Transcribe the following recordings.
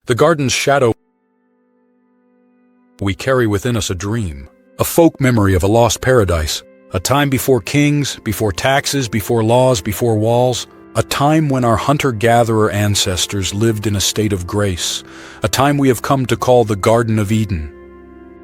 The garden's shadow we carry within us a dream, a folk memory of a lost paradise, a time before kings, before taxes, before laws, before walls, a time when our hunter-gatherer ancestors lived in a state of grace, a time we have come to call the Garden of Eden.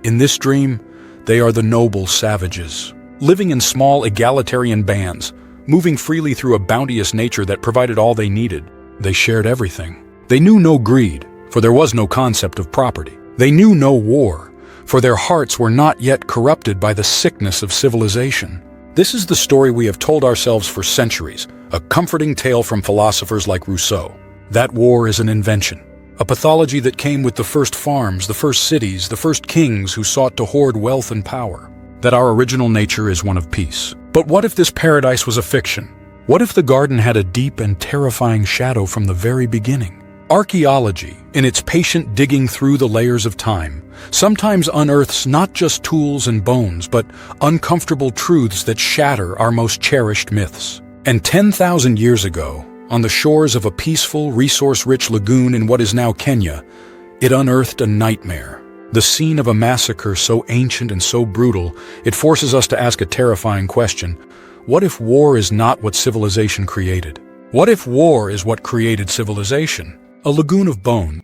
In this dream, they are the noble savages, living in small egalitarian bands, moving freely through a bounteous nature that provided all they needed. They shared everything. They knew no greed, for there was no concept of property. They knew no war, for their hearts were not yet corrupted by the sickness of civilization. This is the story we have told ourselves for centuries, a comforting tale from philosophers like Rousseau. That war is an invention, a pathology that came with the first farms, the first cities, the first kings who sought to hoard wealth and power. That our original nature is one of peace. But what if this paradise was a fiction? What if the garden had a deep and terrifying shadow from the very beginning? Archaeology, in its patient digging through the layers of time, sometimes unearths not just tools and bones, but uncomfortable truths that shatter our most cherished myths. And 10,000 years ago, on the shores of a peaceful, resource-rich lagoon in what is now Kenya, it unearthed a nightmare. The scene of a massacre so ancient and so brutal, it forces us to ask a terrifying question. What if war is not what civilization created? What if war is what created civilization? A lagoon of bone.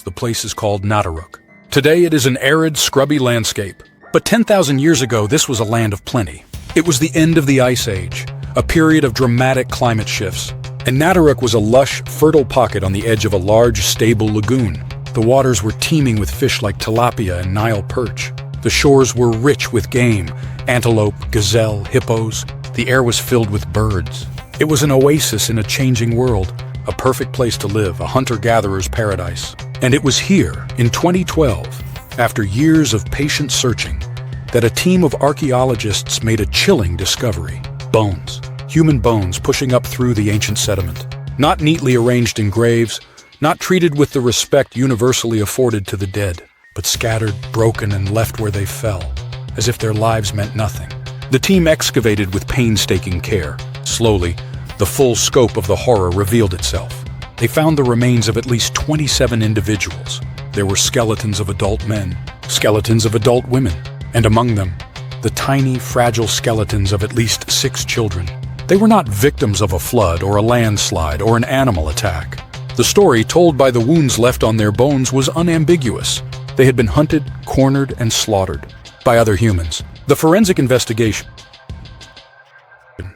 The place is called Nataruk. Today it is an arid, scrubby landscape. But 10,000 years ago, this was a land of plenty. It was the end of the Ice Age, a period of dramatic climate shifts. And Nataruk was a lush, fertile pocket on the edge of a large, stable lagoon. The waters were teeming with fish like tilapia and Nile perch. The shores were rich with game, antelope, gazelle, hippos. The air was filled with birds. It was an oasis in a changing world, a perfect place to live, a hunter-gatherer's paradise. And it was here, in 2012, after years of patient searching, that a team of archaeologists made a chilling discovery. Bones. Human bones pushing up through the ancient sediment. Not neatly arranged in graves, not treated with the respect universally afforded to the dead, but scattered, broken, and left where they fell, as if their lives meant nothing. The team excavated with painstaking care. Slowly, the full scope of the horror revealed itself. They found the remains of at least 27 individuals. There were skeletons of adult men, skeletons of adult women, and among them, the tiny, fragile skeletons of at least 6 children. They were not victims of a flood or a landslide or an animal attack. The story told by the wounds left on their bones was unambiguous. They had been hunted, cornered, and slaughtered by other humans. The forensic investigation.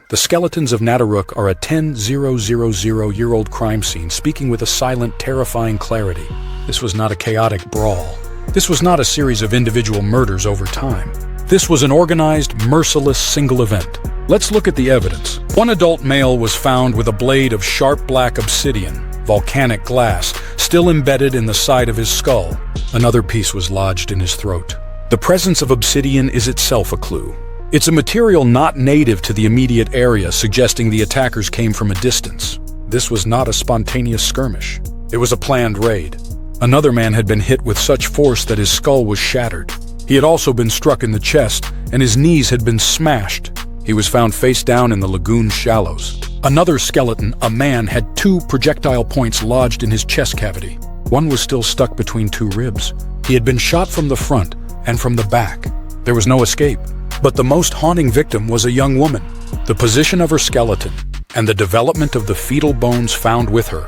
The skeletons of Nataruk are a 10,000-year-old crime scene speaking with a silent, terrifying clarity. This was not a chaotic brawl. This was not a series of individual murders over time. This was an organized, merciless single event. Let's look at the evidence. One adult male was found with a blade of sharp black obsidian, volcanic glass, still embedded in the side of his skull. Another piece was lodged in his throat. The presence of obsidian is itself a clue. It's a material not native to the immediate area, suggesting the attackers came from a distance. This was not a spontaneous skirmish. It was a planned raid. Another man had been hit with such force that his skull was shattered. He had also been struck in the chest, and his knees had been smashed. He was found face down in the lagoon shallows. Another skeleton, a man, had 2 projectile points lodged in his chest cavity. One was still stuck between 2 ribs. He had been shot from the front and from the back. There was no escape. But the most haunting victim was a young woman. The position of her skeleton and the development of the fetal bones found with her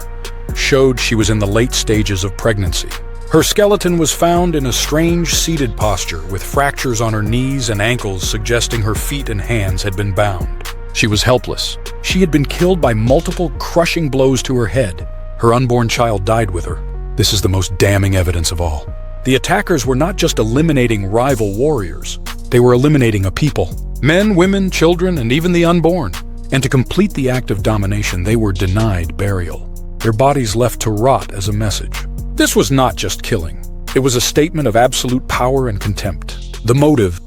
showed she was in the late stages of pregnancy. Her skeleton was found in a strange seated posture with fractures on her knees and ankles suggesting her feet and hands had been bound. She was helpless. She had been killed by multiple crushing blows to her head. Her unborn child died with her. This is the most damning evidence of all. The attackers were not just eliminating rival warriors. They were eliminating a people. Men, women, children, and even the unborn. And to complete the act of domination, they were denied burial. Their bodies left to rot as a message. This was not just killing. It was a statement of absolute power and contempt. The motive.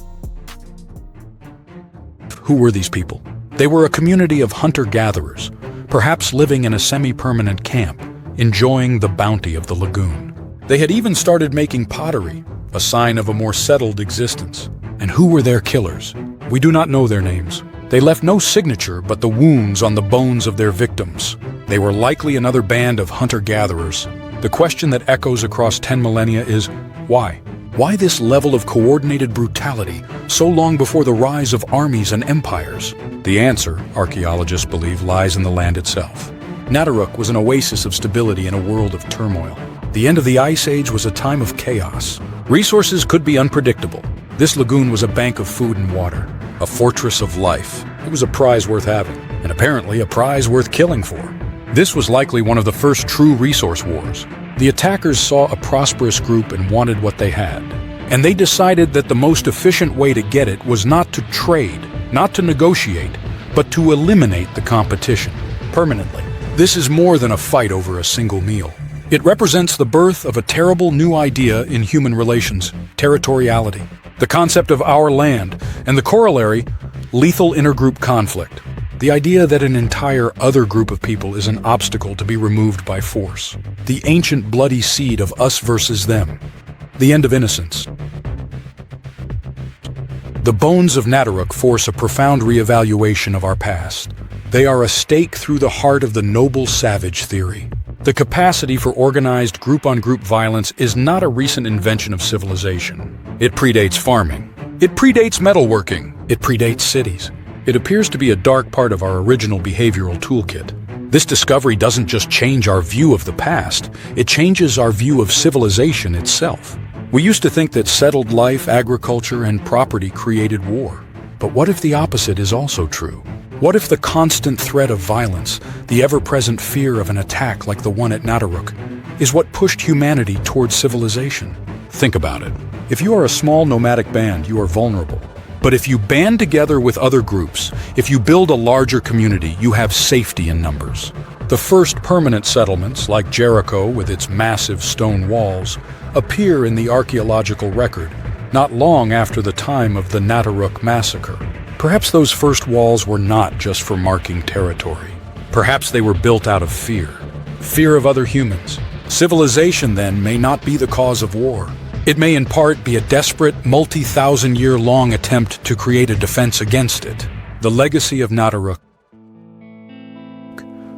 Who were these people? They were a community of hunter-gatherers, perhaps living in a semi-permanent camp, enjoying the bounty of the lagoon. They had even started making pottery, a sign of a more settled existence. And who were their killers? We do not know their names. They left no signature but the wounds on the bones of their victims. They were likely another band of hunter-gatherers. The question that echoes across 10 millennia is, why? Why this level of coordinated brutality so long before the rise of armies and empires? The answer, archaeologists believe, lies in the land itself. Nataruk was an oasis of stability in a world of turmoil. The end of the Ice Age was a time of chaos. Resources could be unpredictable. This lagoon was a bank of food and water, a fortress of life. It was a prize worth having, and apparently a prize worth killing for. This was likely one of the first true resource wars. The attackers saw a prosperous group and wanted what they had. And they decided that the most efficient way to get it was not to trade, not to negotiate, but to eliminate the competition permanently. This is more than a fight over a single meal. It represents the birth of a terrible new idea in human relations, territoriality. The concept of our land, and the corollary, lethal intergroup conflict. The idea that an entire other group of people is an obstacle to be removed by force. The ancient bloody seed of us versus them. The End of Innocence. The bones of Nataruk force a profound reevaluation of our past. They are a stake through the heart of the noble savage theory. The capacity for organized group-on-group violence is not a recent invention of civilization. It predates farming. It predates metalworking. It predates cities. It appears to be a dark part of our original behavioral toolkit. This discovery doesn't just change our view of the past, it changes our view of civilization itself. We used to think that settled life, agriculture, and property created war. But what if the opposite is also true? What if the constant threat of violence, the ever-present fear of an attack like the one at Nataruk, is what pushed humanity towards civilization? Think about it. If you are a small nomadic band, you are vulnerable. But if you band together with other groups, if you build a larger community, you have safety in numbers. The first permanent settlements, like Jericho with its massive stone walls, appear in the archaeological record, not long after the time of the Nataruk Massacre. Perhaps those first walls were not just for marking territory. Perhaps they were built out of fear. Fear of other humans. Civilization, then, may not be the cause of war. It may in part be a desperate, multi-thousand-year-long attempt to create a defense against it. The Legacy of Nataruk.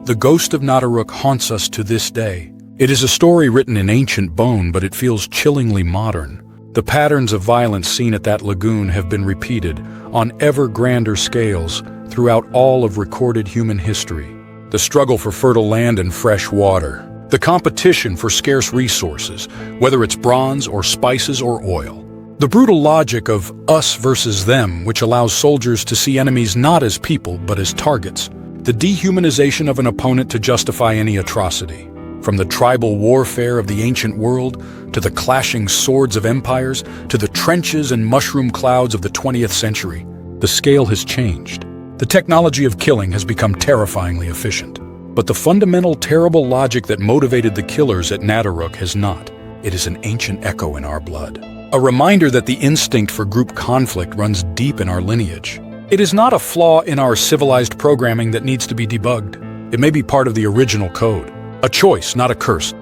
The ghost of Nataruk haunts us to this day. It is a story written in ancient bone, but it feels chillingly modern. The patterns of violence seen at that lagoon have been repeated on ever grander scales throughout all of recorded human history. The struggle for fertile land and fresh water. The competition for scarce resources, whether it's bronze or spices or oil. The brutal logic of us versus them, which allows soldiers to see enemies not as people but as targets. The dehumanization of an opponent to justify any atrocity. From the tribal warfare of the ancient world, to the clashing swords of empires, to the trenches and mushroom clouds of the 20th century, the scale has changed. The technology of killing has become terrifyingly efficient. But the fundamental terrible logic that motivated the killers at Nataruk has not. It is an ancient echo in our blood. A reminder that the instinct for group conflict runs deep in our lineage. It is not a flaw in our civilized programming that needs to be debugged. It may be part of the original code. A choice, not a curse.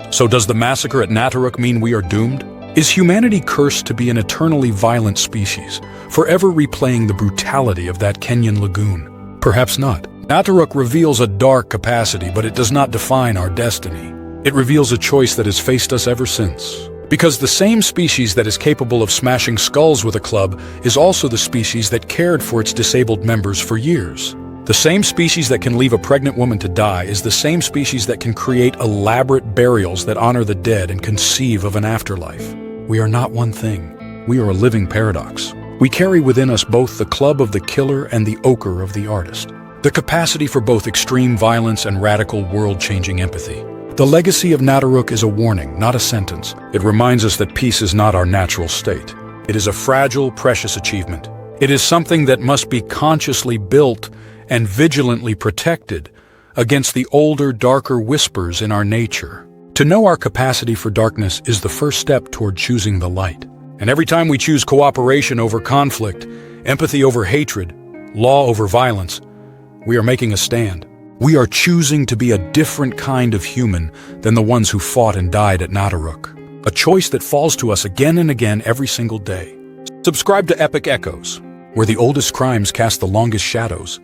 So does the massacre at Nataruk mean we are doomed? Is humanity cursed to be an eternally violent species, forever replaying the brutality of that Kenyan lagoon? Perhaps not. Nataruk reveals a dark capacity, but it does not define our destiny. It reveals a choice that has faced us ever since. Because the same species that is capable of smashing skulls with a club is also the species that cared for its disabled members for years. The same species that can leave a pregnant woman to die is the same species that can create elaborate burials that honor the dead and conceive of an afterlife. We are not one thing. We are a living paradox. We carry within us both the club of the killer and the ochre of the artist. The capacity for both extreme violence and radical world-changing empathy. The Legacy of Nataruk is a warning, not a sentence. It reminds us that peace is not our natural state. It is a fragile, precious achievement. It is something that must be consciously built and vigilantly protected against the older, darker whispers in our nature. To know our capacity for darkness is the first step toward choosing the light. And every time we choose cooperation over conflict, empathy over hatred, law over violence, we are making a stand. We are choosing to be a different kind of human than the ones who fought and died at Nataruk. A choice that falls to us again and again every single day. Subscribe to Epic Echoes, where the oldest crimes cast the longest shadows.